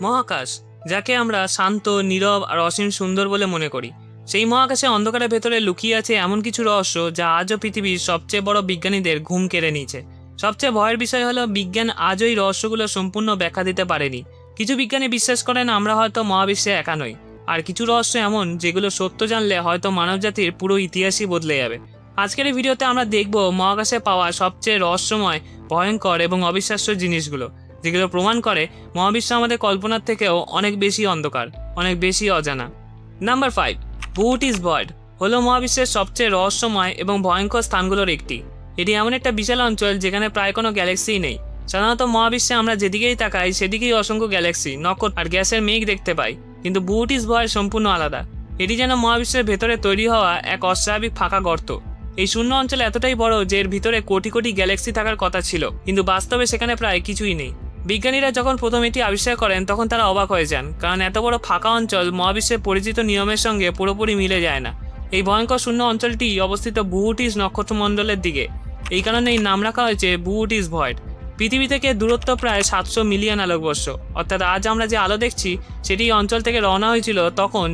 মহাকাশ, যাকে আমরা শান্ত, নীরব আর অসীম সুন্দর বলে মনে করি, সেই মহাকাশে অন্ধকারের ভেতরে লুকিয়ে আছে এমন কিছু রহস্য যা আজও পৃথিবীর সবচেয়ে বড় বিজ্ঞানীদের ঘুম কেড়ে নিয়েছে। সবচেয়ে ভয়ের বিষয় হলো বিজ্ঞান আজও এই রহস্যগুলো সম্পূর্ণ ব্যাখ্যা দিতে পারেনি। কিছু বিজ্ঞানী বিশ্বাস করেন আমরা হয়তো মহাবিশ্বে একা নই, আর কিছু রহস্য এমন যেগুলো সত্য জানলে হয়তো মানবজাতির পুরো ইতিহাসই বদলে যাবে। আজকের এই ভিডিওতে আমরা দেখব মহাকাশে পাওয়া সবচেয়ে রহস্যময়, ভয়ঙ্কর এবং অবিশ্বাস্য জিনিসগুলো, যেগুলো প্রমাণ করে মহাবিশ্ব আমাদের কল্পনার থেকেও অনেক বেশি অন্ধকার, অনেক বেশি অজানা। নাম্বার 5, বুট ইজ ভয়েড হলো মহাবিশ্বের সবচেয়ে রহস্যময় এবং ভয়ঙ্কর স্থানগুলোর একটি। এটি এমন একটা বিশাল অঞ্চল যেখানে প্রায় কোনো গ্যালাক্সিই নেই। সাধারণত মহাবিশ্বে আমরা যেদিকেই তাকাই সেদিকেই অসংখ্য গ্যালাক্সি, নক্ষত্র আর গ্যাসের মেঘ দেখতে পাই, কিন্তু বুট ইজ ভয়েড সম্পূর্ণ আলাদা। এটি যেন মহাবিশ্বের ভেতরে তৈরি হওয়া এক অস্বাভাবিক ফাঁকা গর্ত। এই শূন্য অঞ্চল এতটাই বড় যে এর ভিতরে কোটি কোটি গ্যালাক্সি থাকার কথা ছিল, কিন্তু বাস্তবে সেখানে প্রায় কিছুই নেই। বিজ্ঞানীরা যখন প্রথম এটি আবিষ্কার করেন তখন তারা অবাক হয়ে যান, কারণ এত বড় ফাঁকা অঞ্চল মহাবিশ্বের পরিচিত নিয়মের সঙ্গে পুরোপুরি মিলে যায় না। এই ভয়ঙ্কর শূন্য অঞ্চলটি অবস্থিত বুহুটিস নক্ষত্রমণ্ডলের দিকে। এই কারণে এই নাম রাখা হয়েছে বুহুটিস ভয়েড। পৃথিবী থেকে দূরত্ব প্রায় 700 মিলিয়ন আলোকবর্ষ, অর্থাৎ আজ আমরা যে আলো দেখছি সেটি এই অঞ্চল থেকে রওনা হয়েছিল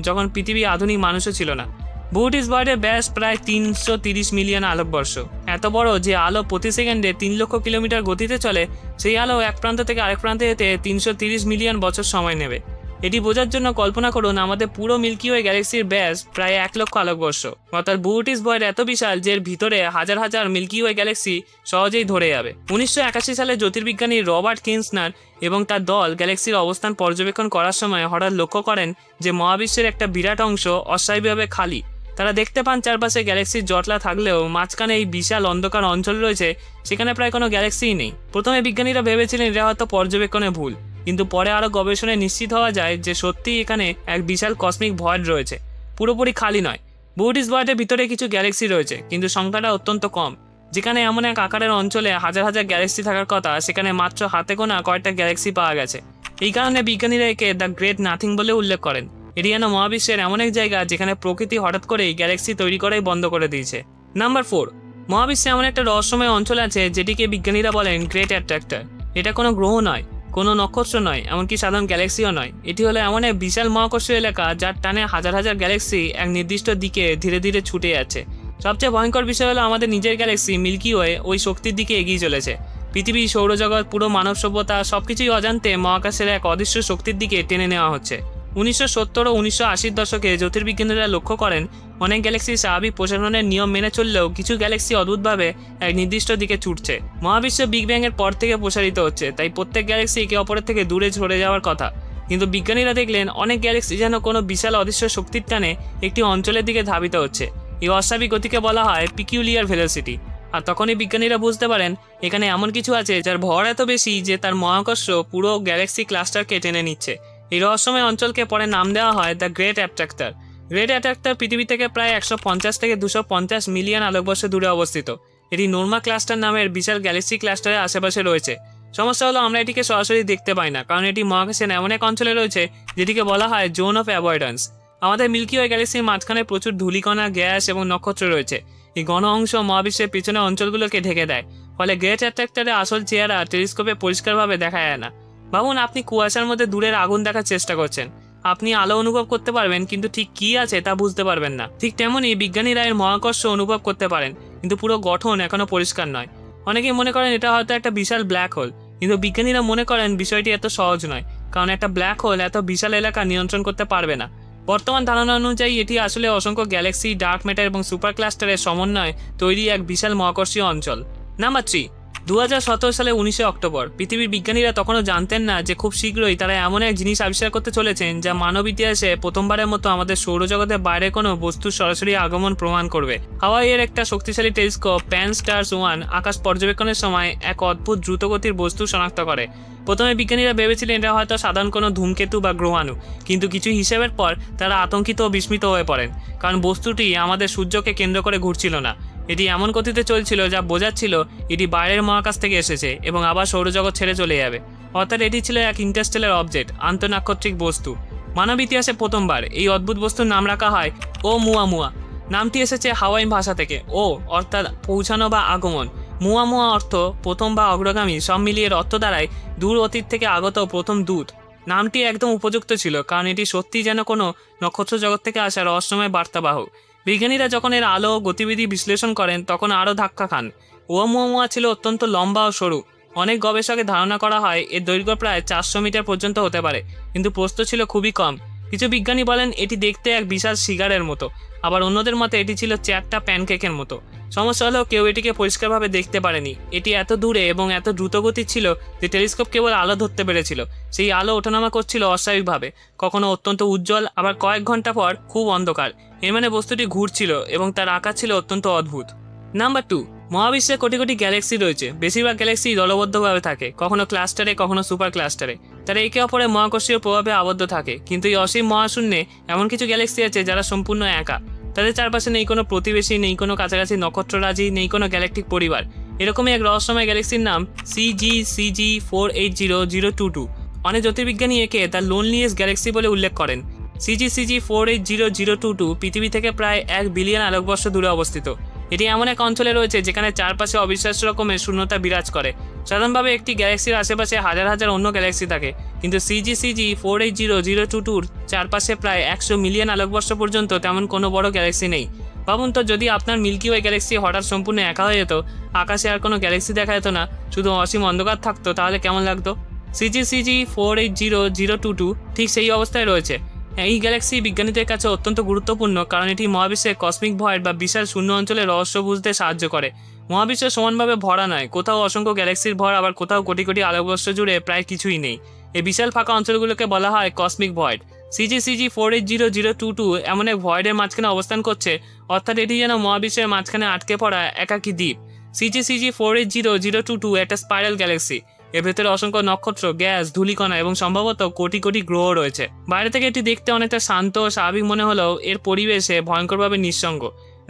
যখন পৃথিবী আধুনিক মানুষও ছিল না। বুহুটিস ভয়েডের ব্যাস প্রায় 330 মিলিয়ন আলোকবর্ষ। এত বড় যে আলো প্রতি সেকেন্ডে 3 লক্ষ কিলোমিটার গতিতে চলে, সেই আলো এক প্রান্ত থেকে আরেক প্রান্তে যেতে 330 মিলিয়ন বছর সময় নেবে। এটি বোঝার জন্য কল্পনা করুন আমাদের পুরো মিল্কি ওয়ে গ্যালাক্সির ব্যাস প্রায় 1 লক্ষ আলোকবর্ষ। অর্থাৎ বুহুটিস ভয়েড এত বিশাল যে এর ভিতরে হাজার হাজার মিল্কি ওয়ে গ্যালাক্সি সহজেই ধরে যাবে। 1981 সালে জ্যোতির্বিজ্ঞানী রবার্ট কিনসনার এবং তার দল গ্যালাক্সির অবস্থান পর্যবেক্ষণ করার সময় হঠাৎ লক্ষ্য করেন যে মহাবিশ্বের একটা বিরাট অংশ অস্বাভাবিকভাবে খালি। তারা দেখতে পান চারপাশে গ্যালাক্সির জটলা থাকলেও মাঝখানে এই বিশাল অন্ধকার অঞ্চল রয়েছে, সেখানে প্রায় কোনো গ্যালাক্সিই নেই। প্রথমে বিজ্ঞানীরা ভেবেছিলেন এটা হয়তো পর্যবেক্ষণে ভুল, কিন্তু পরে আরও গবেষণায় নিশ্চিত হওয়া যায় যে সত্যিই এখানে এক বিশাল কসমিক ভয়েড রয়েছে, পুরোপুরি খালি নয়। বুহুটিস ভয়েডের ভিতরে কিছু গ্যালাক্সি রয়েছে, কিন্তু সংখ্যাটা অত্যন্ত কম। যেখানে এমন এক আকারের অঞ্চলে হাজার হাজার গ্যালাক্সি থাকার কথা, সেখানে মাত্র হাতে গোনা কয়েকটা গ্যালাক্সি পাওয়া গেছে। এই কারণে বিজ্ঞানীরা একে দ্য গ্রেট নাথিং বলে উল্লেখ করেন। এটি যেন মহাবিশ্বের এমন এক জায়গা যেখানে প্রকৃতি হঠাৎ করেই গ্যালাক্সি তৈরি করাই বন্ধ করে দিয়েছে। নাম্বার 4, মহাবিশ্বে এমন একটা রহস্যময় অঞ্চল আছে যেটিকে বিজ্ঞানীরা বলেন গ্রেট অ্যাট্রাক্টর। এটা কোনো গ্রহ নয়, কোনো নক্ষত্র নয়, এমনকি সাধারণ গ্যালাক্সিও নয়। এটি হলো এমন এক বিশাল মহাকর্ষীয় এলাকা যার টানে হাজার হাজার গ্যালাক্সি এক নির্দিষ্ট দিকে ধীরে ধীরে ছুটে যাচ্ছে। সবচেয়ে ভয়ঙ্কর বিষয় হলো আমাদের নিজের গ্যালাক্সি মিল্কি ওয়ে ওই শক্তির দিকে এগিয়ে চলেছে। পৃথিবী, সৌরজগৎ, পুরো মানব সভ্যতা সবকিছুই অজান্তে মহাকাশের এক অদৃশ্য শক্তির দিকে টেনে নেওয়া হচ্ছে। 1970 ও 1980-র দশকে জ্যোতির্বিজ্ঞানীরা লক্ষ্য করেন অনেক গ্যালাক্সি স্বাভাবিক প্রসারণের নিয়ম মেনে চললেও কিছু গ্যালাক্সি অদ্ভুতভাবে এক নির্দিষ্ট দিকে ছুটছে। মহাবিশ্ব বিগ ব্যাং এর পর থেকে প্রসারিত হচ্ছে, তাই প্রত্যেক গ্যালাক্সি একে অপরের থেকে দূরে সরে যাওয়ার কথা। কিন্তু বিজ্ঞানীরা দেখলেন অনেক গ্যালাক্সি যেন কোনো বিশাল অদৃশ্য শক্তির টানে একটি অঞ্চলের দিকে ধাবিত হচ্ছে। এই অস্বাভাবিক গতিকে বলা হয় পিকিউলিয়ার ভেলোসিটি। আর তখনই বিজ্ঞানীরা বুঝতে পারেন এখানে এমন কিছু আছে যার ভর এত বেশি যে তার মহাকর্ষ পুরো গ্যালাক্সি ক্লাস্টারকে টেনে নিচ্ছে। এই রহস্যময় অঞ্চলকে পরে নাম দেওয়া হয় দ্য গ্রেট অ্যাট্রাক্টর। গ্রেট অ্যাট্রাক্টর পৃথিবী থেকে প্রায় 150 থেকে 250 মিলিয়ন আলোকবর্ষ দূরে অবস্থিত। এটি নোর্মা ক্লাস্টার নামের বিশাল গ্যালাক্সি ক্লাস্টারের আশেপাশে রয়েছে। সমস্যা হলো আমরা এটিকে সরাসরি দেখতে পাই না, কারণ এটি মহাকাশের এমন এক অঞ্চলে রয়েছে যেটিকে বলা হয় জোন অফ অ্যাভয়েডেন্স। আমাদের মিল্কি ওয়ে গ্যালাক্সির মাঝখানে প্রচুর ধূলিকণা, গ্যাস এবং নক্ষত্র রয়েছে। এই ঘন অংশ মহাবিশ্বের পিছনে অঞ্চলগুলোকে ঢেকে দেয়, ফলে গ্রেট অ্যাট্রাক্টরের আসল চেহারা টেলিস্কোপে পরিষ্কারভাবে দেখা যায় না। ভাবুন, আপনি কুয়াশার মধ্যে দূরের আগুন দেখার চেষ্টা করছেন। আপনি আলো অনুভব করতে পারবেন, কিন্তু ঠিক কী আছে তা বুঝতে পারবেন না। ঠিক তেমনই বিজ্ঞানীরা এর মহাকর্ষ অনুভব করতে পারেন, কিন্তু পুরো গঠন এখনও পরিষ্কার নয়। অনেকেই মনে করেন এটা হয়তো একটা বিশাল ব্ল্যাক হোল, কিন্তু বিজ্ঞানীরা মনে করেন বিষয়টি এত সহজ নয়, কারণ একটা ব্ল্যাক হোল এত বিশাল এলাকা নিয়ন্ত্রণ করতে পারবে না। বর্তমান ধারণা অনুযায়ী এটি আসলে অসংখ্য গ্যালাক্সি, ডার্ক ম্যাটার এবং সুপার ক্লাস্টারের সমন্বয়ে তৈরি এক বিশাল মহাকর্ষীয় অঞ্চল। নাম্বার 3, 2017 সালে 19 অক্টোবর পৃথিবীর বিজ্ঞানীরা তখনও জানতেন না যে খুব শীঘ্রই তারা এমন এক জিনিস আবিষ্কার করতে চলেছেন যা মানব ইতিহাসে প্রথমবারের মতো আমাদের সৌরজগতের বাইরে কোনো বস্তুর সরাসরি আগমন প্রমাণ করবে। হাওয়াইয়ের একটা শক্তিশালী টেলিস্কোপ প্যান-STARRS-1 আকাশ পর্যবেক্ষণের সময় এক অদ্ভুত দ্রুতগতির বস্তু শনাক্ত করে। প্রথমে বিজ্ঞানীরা ভেবেছিলেন এটা হয়তো সাধারণ কোনো ধূমকেতু বা গ্রহাণু, কিন্তু কিছু হিসেবের পর তারা আতঙ্কিত ও বিস্মিত হয়ে পড়েন, কারণ বস্তুটি আমাদের সূর্যকে কেন্দ্র করে ঘুরছিল না। এটি এমন গতিতে চলছিল যা বোঝাচ্ছিল এটি বাইরের মহাকাশ থেকে এসেছে এবং আবার সৌরজগৎ ছেড়ে চলে যাবে। অর্থাৎ এটি ছিল এক ইন্টারস্টেলার অবজেক্ট, আন্তঃনাক্ষত্রিক বস্তু। মানব ইতিহাসে প্রথমবার এই অদ্ভুত বস্তুর নাম রাখা হয় ওমুয়ামুয়া। নামটি এসেছে হাওয়াইন ভাষা থেকে। ও অর্থাৎ পৌঁছানো বা আগমন, মুয়ামুয়া অর্থ প্রথম বা অগ্রগামী, সব মিলিয়ে অর্থ দ্বারায় দূর অতীত থেকে আগত প্রথম দূত। নামটি একদম উপযুক্ত ছিল, কারণ এটি সত্যিই যেন কোনো নক্ষত্র জগৎ থেকে আসা রহস্যময় বার্তাবাহক। বিজ্ঞানীরা যখন এর আলো ও গতিবিধি বিশ্লেষণ করেন তখন আরও ধাক্কা খান। ওয়ামুয়ামুয়া ছিল অত্যন্ত লম্বা ও সরু। অনেক গবেষকের ধারণা করা হয় এর দৈর্ঘ্য প্রায় 400 মিটার পর্যন্ত হতে পারে, কিন্তু প্রস্থ ছিল খুবই কম। কিছু বিজ্ঞানী বলেন এটি দেখতে এক বিশাল সিগারের মতো, আবার অন্যদের মতে এটি ছিল চ্যাপ্টা প্যানকেকের মতো। সমস্যা হলেও কেউ এটিকে পরিষ্কারভাবে দেখতে পারেনি। এটি এত দূরে এবং এত দ্রুতগতির ছিল যে টেলিস্কোপ কেবল আলো ধরতে পেরেছিল। সেই আলো ওঠানামা করছিল অস্বাভাবিকভাবে, কখনো অত্যন্ত উজ্জ্বল, আবার কয়েক ঘন্টা পর খুব অন্ধকার। এর মানে বস্তুটি ঘুরছিল এবং তার আকার ছিল অত্যন্ত অদ্ভুত। নাম্বার 2, মহাবিশ্বে কোটি কোটি গ্যালাক্সি রয়েছে। বেশিরভাগ গ্যালাক্সি দলবদ্ধভাবে থাকে, কখনো ক্লাস্টারে, কখনো সুপার ক্লাস্টারে। তারা একে অপরের মহাকর্ষীয় প্রভাবে আবদ্ধ থাকে। কিন্তু এই অসীম মহাশূন্যে এমন কিছু গ্যালাক্সি আছে যারা সম্পূর্ণ একা। তাদের চারপাশে নেই কোনো প্রতিবেশী, নেই কোনো কাছাকাছি নক্ষত্ররাজি, নেই কোনো গ্যালাকটিক পরিবার। এরকমই এক রহস্যময় গ্যালাক্সির নাম CGCG480022। অনেক জ্যোতির্বিজ্ঞানী একে দ্য লোনলিয়েস্ট গ্যালাক্সি বলে উল্লেখ করেন। CGCG480022 পৃথিবী থেকে প্রায় 1 বিলিয়ন আলোকবর্ষ দূরে অবস্থিত। এটি এমন এক অঞ্চলে রয়েছে যেখানে চারপাশে অবিশ্বাস্য রকমের শূন্যতা বিরাজ করে। সাধারণভাবে একটি গ্যালাক্সির আশেপাশে হাজার হাজার অন্য গ্যালাক্সি থাকে, কিন্তু CGCG480022-র চারপাশে প্রায় 100 মিলিয়ন আলোকবর্ষ পর্যন্ত তেমন কোনো বড় গ্যালাক্সি নেই। ভাবুন তো, যদি আপনার মিল্কি ওয়ে গ্যালাক্সি হঠাৎ সম্পূর্ণ একা হয়ে যেত, আকাশে আর কোনো গ্যালাক্সি দেখা যেত না, শুধু অসীম অন্ধকার থাকতো, তাহলে কেমন লাগতো? CGCG480022 ঠিক সেই অবস্থায় রয়েছে। এই গ্যালাক্সি বিজ্ঞানীদের কাছে অত্যন্ত গুরুত্বপূর্ণ, কারণ এটি মহাবিশ্বের কসমিক ভয়েড বা বিশাল শূন্য অঞ্চলের রহস্য বুঝতে সাহায্য করে। মহাবিশ্ব সমানভাবে ভরা নয়, কোথাও অসংখ্য গ্যালাক্সির ভর, আবার কোথাও কোটি কোটি আলোকবর্ষ জুড়ে প্রায় কিছুই নেই। এই বিশাল ফাঁকা অঞ্চলগুলোকে বলা হয় কসমিক ভয়েড। CGCG480022 এমন এক ভয়েডের মাঝখানে অবস্থান করছে, অর্থাৎ এটি যেন মহাবিশ্বের মাঝখানে আটকে পড়া একাকী দ্বীপ। CGCG480022 একটা স্পাইরাল গ্যালাক্সি। এর ভেতরে অসংখ্য নক্ষত্র, গ্যাস, ধূলিকণা এবং সম্ভবত কোটি কোটি গ্রহ রয়েছে। বাইরে থেকে এটি দেখতে অনেকটা শান্ত ও স্বাভাবিক মনে হলেও এর পরিবেশে ভয়ঙ্করভাবে নিঃসঙ্গ।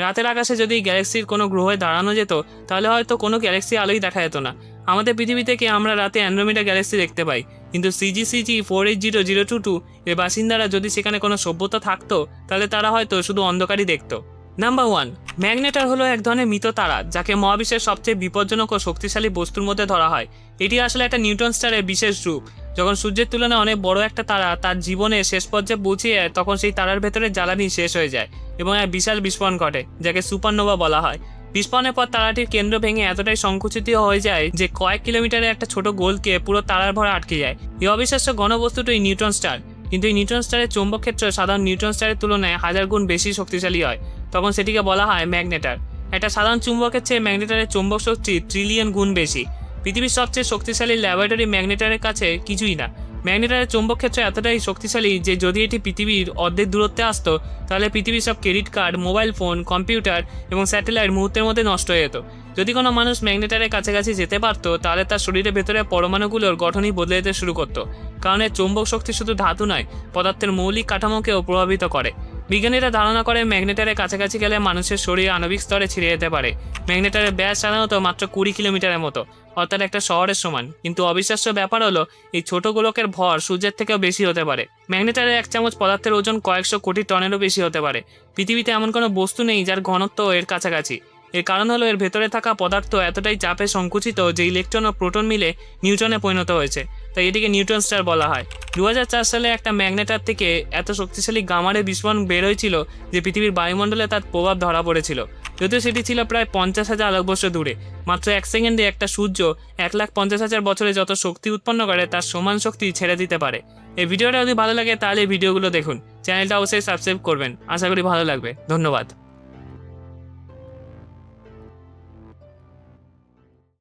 রাতের আকাশে যদি গ্যালাক্সির কোনো গ্রহে দাঁড়ানো যেত, তাহলে হয়তো কোনো গ্যালাক্সি আলোই দেখা যেত না। আমাদের পৃথিবী থেকে আমরা রাতে অ্যান্ড্রোমেডা গ্যালাক্সি দেখতে পাই, কিন্তু CGCG480022 এর বাসিন্দারা যদি সেখানে কোনো সভ্যতা থাকতো, তাহলে তারা হয়তো শুধু অন্ধকারই দেখতো। নাম্বার 1, ম্যাগনেটার হলো এক ধরনের মৃত তারা, যাকে মহাবিশ্বের সবচেয়ে বিপজ্জনক ও শক্তিশালী বস্তুর মধ্যে ধরা হয়। এটি আসলে একটা নিউট্রন স্টারের বিশেষ রূপ। যখন সূর্যের তুলনায় অনেক বড় একটা তারা তার জীবনের শেষ পর্যায়ে পৌঁছে যায়, তখন সেই তারার ভেতরে জ্বালানি শেষ হয়ে যায় এবং এক বিশাল বিস্ফোরণ ঘটে, যাকে সুপারনোভা বলা হয়। বিস্ফোরণের পর তারাটির কেন্দ্র ভেঙে এতটাই সংকুচিত হয়ে যায় যে কয়েক কিলোমিটারের একটা ছোট গোলকে পুরো তারার ভরে আটকে যায়। এই অবিশ্বাস্য ঘনবস্তুটি নিউট্রন স্টার, কিন্তু এই নিউট্রন স্টারের চৌম্বক ক্ষেত্র সাধারণ নিউট্রন স্টারের তুলনায় 1000 গুণ বেশি শক্তিশালী হয়। তখন সেটিকে বলা হয় ম্যাগনেটার। একটা সাধারণ চুম্বকের চেয়ে ম্যাগনেটারের চৌম্বক শক্তি ট্রিলিয়ন গুণ বেশি। পৃথিবীর সবচেয়ে শক্তিশালী ল্যাবরেটরি ম্যাগনেটারের কাছে কিছুই না। ম্যাগনেটারের চৌম্বক ক্ষেত্র এতটাই শক্তিশালী যে যদি এটি পৃথিবীর অর্ধেক দূরত্বে আসতো, তাহলে পৃথিবীর সব credit card, mobile phone, computer এবং স্যাটেলাইট মুহূর্তের মধ্যে নষ্ট হয়ে যেত। যদি কোনো মানুষ ম্যাগনেটারের কাছাকাছি যেতে পারত, তাহলে তার শরীরের ভেতরে পরমাণুগুলোর গঠনই বদলে যেতে শুরু করতো, কারণ এর চৌম্বক শক্তি শুধু ধাতু নয়, পদার্থের মৌলিক কাঠামোকেও প্রভাবিত করে। বিজ্ঞানীরা ধারণা করে ম্যাগনেটারের কাছাকাছি গেলে মানুষের শরীর আণবিক স্তরে ছিঁড়ে যেতে পারে। ম্যাগনেটারের ব্যাস সাধারণত মাত্র 20 কিলোমিটারের মতো, অর্থাৎ একটা শহরের সমান। কিন্তু অবিশ্বাস্য ব্যাপার হলো এই ছোট গোলকের ভর সূর্যের থেকেও বেশি হতে পারে। ম্যাগনেটারের এক চামচ পদার্থের ওজন কয়েকশো কোটি টনেরও বেশি হতে পারে। পৃথিবীতে এমন কোনো বস্তু নেই যার ঘনত্ব এর কাছাকাছি। এর কারণ হলো এর ভেতরে থাকা পদার্থ এতটাই চাপে সংকুচিত যে ইলেকট্রন ও প্রোটন মিলে নিউট্রনে পরিণত হয়েছে, তাই এটিকে নিউট্রন স্টার বলা হয়। 2004 সালে একটা ম্যাগনেটার থেকে এত শক্তিশালী গামারে বিস্ফোরণ বের হয়েছিল যে পৃথিবীর বায়ুমণ্ডলে তার প্রভাব ধরা পড়েছিল। যদিও সেটি ছিল প্রায় 50,000 আলোকবর্ষ দূরে। মাত্র 1 সেকেন্ডে একটা সূর্য 1,50,000 বছরে যত শক্তি উৎপন্ন করে তার সমান শক্তি ছেড়ে দিতে পারে। এই ভিডিওটা যদি ভালো লাগে তাহলে এই ভিডিওগুলো দেখুন। চ্যানেলটা অবশ্যই সাবস্ক্রাইব করবেন। আশা করি ভালো লাগবে। ধন্যবাদ।